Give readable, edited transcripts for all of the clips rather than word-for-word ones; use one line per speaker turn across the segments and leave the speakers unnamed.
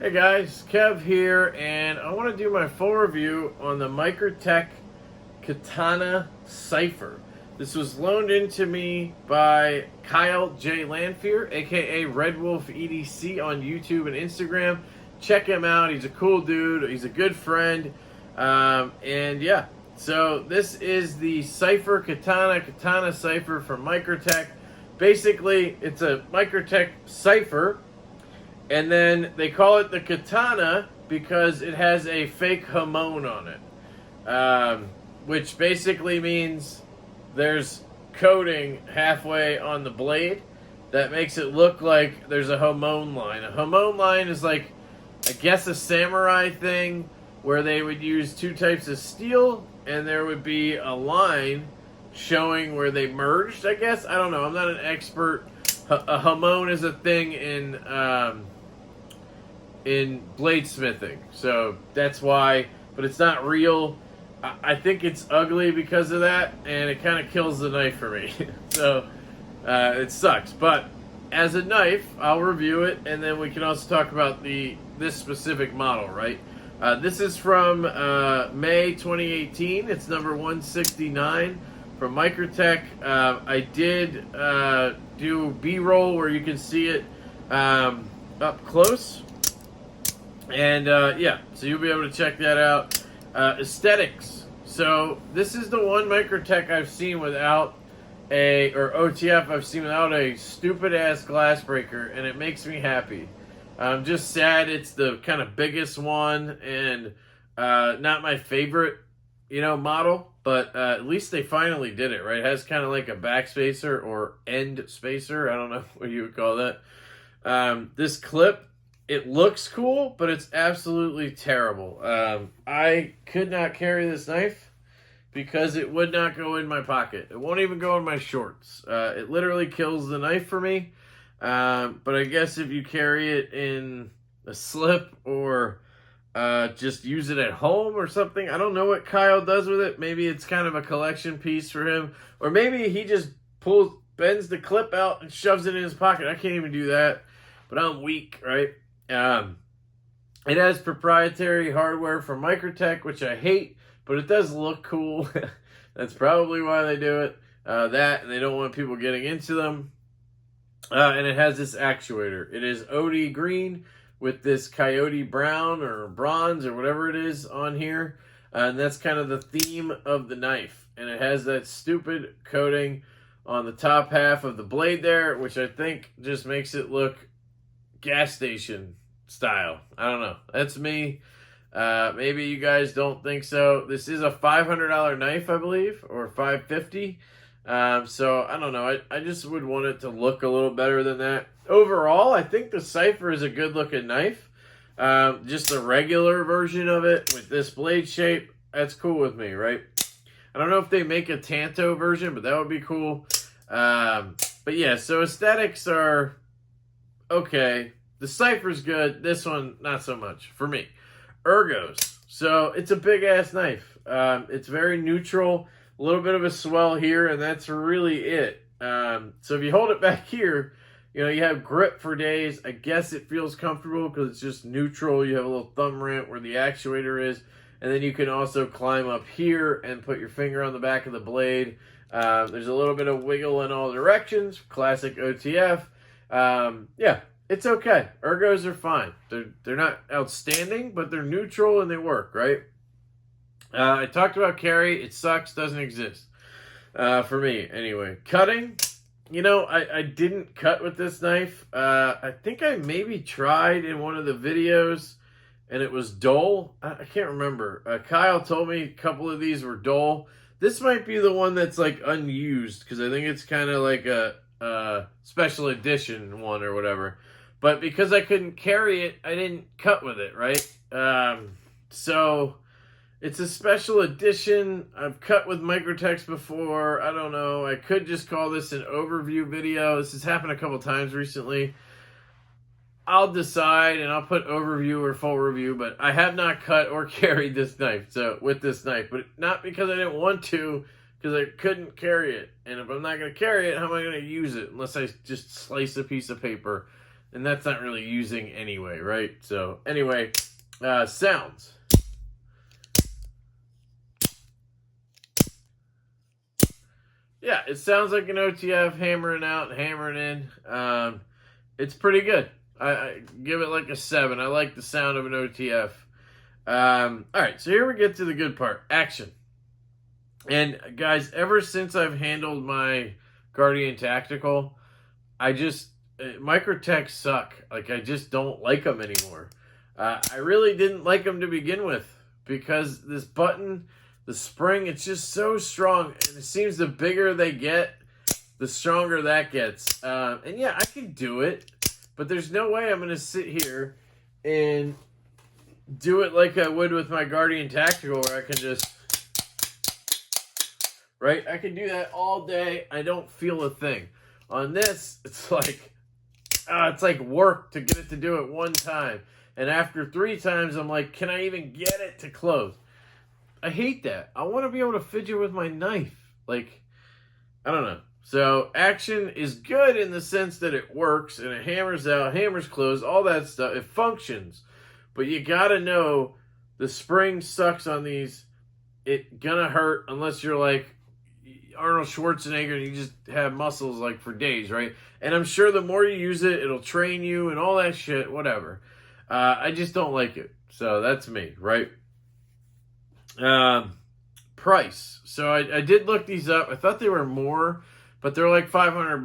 Hey guys, Kev here, and I want to do my full review on the Microtech Katana Cypher. This was loaned into me by Kyle J. Lanfear, aka Red Wolf EDC on YouTube and Instagram. Check him out, he's a cool dude, he's a good friend, and yeah. So this is the Cypher Katana Cypher from Microtech. Basically, it's a Microtech Cypher, and then they call it the Katana because it has a fake hamon on it, which basically means there's coating halfway on the blade that makes it look like there's a hamon line. A hamon line is like, I guess, a samurai thing where they would use two types of steel and there would be a line showing where they merged, I guess. I don't know. I'm not an expert. A hamon is a thing in bladesmithing, so that's why. But it's not real. I think it's ugly because of that, and it kind of kills the knife for me. So it sucks. But as a knife, I'll review it, and then we can also talk about this specific model, right? This is from May 2018. It's number 169 from Microtech. I did do B-roll where you can see it up close. And yeah, so you'll be able to check that out. Aesthetics. So this is the one Microtech I've seen without or OTF I've seen without a stupid ass glass breaker, and it makes me happy. I'm just sad it's the kind of biggest one and not my favorite, model. But at least they finally did it, right? It has kind of like a backspacer or end spacer. I don't know what you would call that. This clip, it looks cool, but it's absolutely terrible. I could not carry this knife because it would not go in my pocket. It won't even go in my shorts. It literally kills the knife for me. But I guess if you carry it in a slip or just use it at home or something. I don't know what Kyle does with it. Maybe it's kind of a collection piece for him. Or maybe he just bends the clip out and shoves it in his pocket. I can't even do that. But I'm weak, right? It has proprietary hardware from Microtech, which I hate, but it does look cool. That's probably why they do it. That, and they don't want people getting into them. And it has this actuator. It is OD green with this coyote brown or bronze or whatever it is on here. And that's kind of the theme of the knife. And it has that stupid coating on the top half of the blade there, which I think just makes it look gas station style. I don't know. That's me. Maybe you guys don't think so. This is a $500 knife, I believe, or $550. So I don't know. I just would want it to look a little better than that. Overall, I think the Cypher is a good looking knife. Just the regular version of it with this blade shape, that's cool with me, right? I don't know if they make a Tanto version, but that would be cool. But yeah, so aesthetics are okay. The Cypher's good. This one, not so much for me. Ergos. So it's a big ass knife. It's very neutral. A little bit of a swell here, and that's really it. So if you hold it back here, you have grip for days. I guess it feels comfortable because it's just neutral. You have a little thumb ramp where the actuator is, and then you can also climb up here and put your finger on the back of the blade. There's a little bit of wiggle in all directions. Classic OTF. Yeah, it's okay. Ergos are fine. They're not outstanding, but they're neutral and they work, right? I talked about carry. It sucks. Doesn't exist. For me, anyway. Cutting. I didn't cut with this knife. I think I maybe tried in one of the videos, and it was dull. I can't remember. Kyle told me a couple of these were dull. This might be the one that's, like, unused, because I think it's kind of like a special edition one or whatever. But because I couldn't carry it, I didn't cut with it, right? So it's a special edition. I've cut with Microtechs before. I don't know. I could just call this an overview video. This has happened a couple times recently. I'll decide, and I'll put overview or full review, but I have not cut or carried this knife, with this knife. But not because I didn't want to, because I couldn't carry it. And if I'm not going to carry it, how am I going to use it? Unless I just slice a piece of paper and that's not really using anyway, right? So anyway, sounds. Yeah, it sounds like an OTF hammering out, hammering in. It's pretty good. I give it like a 7. I like the sound of an OTF. All right, so here we get to the good part, action. And guys, ever since I've handled my Guardian Tactical, Microtech suck. Like, I just don't like them anymore. I really didn't like them to begin with because this button, the spring, it's just so strong. And it seems the bigger they get, the stronger that gets. And yeah, I can do it, but there's no way I'm going to sit here and do it like I would with my Guardian Tactical where I can just, right? I can do that all day. I don't feel a thing. On this, it's like work to get it to do it one time. And after 3 times, I'm like, can I even get it to close? I hate that. I want to be able to fidget with my knife. Like, I don't know. So, action is good in the sense that it works, and it hammers out, hammers close, all that stuff. It functions. But you gotta know the spring sucks on these. It gonna hurt unless you're like Arnold Schwarzenegger and you just have muscles like for days, right? And I'm sure the more you use it, it'll train you and all that shit, whatever. I just don't like it. So that's me, right? Price. So I did look these up. I thought they were more, but they're like $500,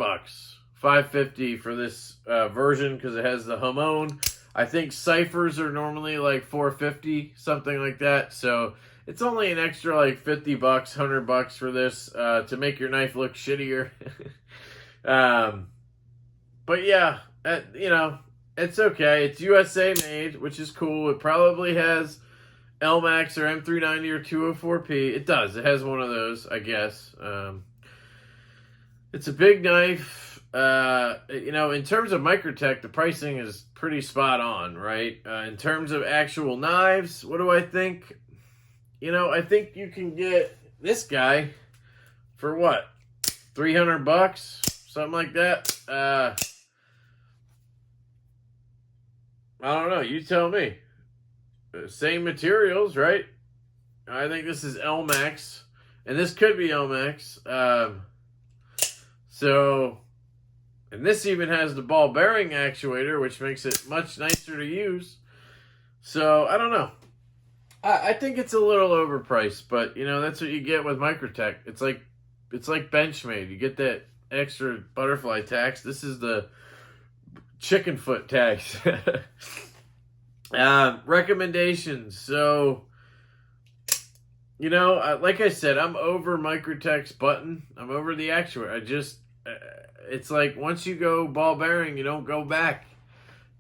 $550 for this version because it has the Hamon. I think Cyphers are normally like $450, something like that. So it's only an extra like $50, $100 for this to make your knife look shittier. But yeah, you know, it's okay. It's USA made, which is cool. It probably has LMAX or M390 or 204P. It does. It has one of those, I guess. It's a big knife. You know, in terms of Microtech, the pricing is pretty spot on, right? In terms of actual knives, what do I think? You know, I think you can get this guy for what? $300? Something like that? I don't know. You tell me. Same materials, right? I think this is LMAX. And this could be LMAX. And this even has the ball bearing actuator, which makes it much nicer to use. So, I don't know. I think it's a little overpriced, but, you know, that's what you get with Microtech. It's like Benchmade. You get that extra butterfly tax. This is the chicken foot tax. Recommendations. So, you know, like I said, I'm over Microtech's button. I'm over the actuator. It's like once you go ball bearing, you don't go back.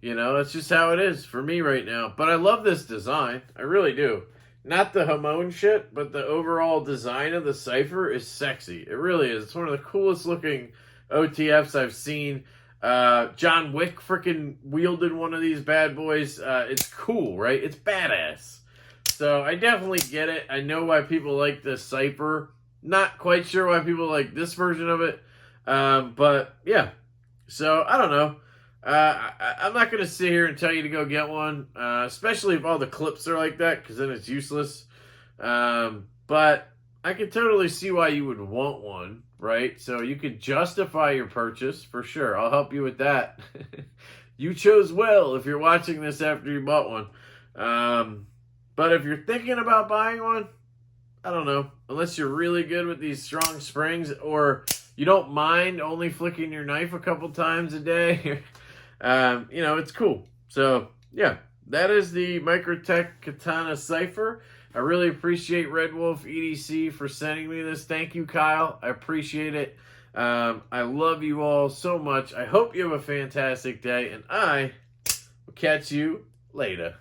You know, that's just how it is for me right now. But I love this design. I really do. Not the Hamon shit, but the overall design of the Cypher is sexy. It really is. It's one of the coolest looking OTFs I've seen. John Wick freaking wielded one of these bad boys. It's cool, right? It's badass. So I definitely get it. I know why people like the Cypher. Not quite sure why people like this version of it. But yeah. So I don't know. I'm not going to sit here and tell you to go get one, especially if all the clips are like that, because then it's useless. But I can totally see why you would want one, right? So you could justify your purchase, for sure. I'll help you with that. You chose well if you're watching this after you bought one. But if you're thinking about buying one, I don't know. Unless you're really good with these strong springs, or you don't mind only flicking your knife a couple times a day, you know, it's cool. So, yeah, that is the Microtech Katana Cypher. I really appreciate Red Wolf EDC for sending me this. Thank you, Kyle. I appreciate it. I love you all so much. I hope you have a fantastic day, and I will catch you later.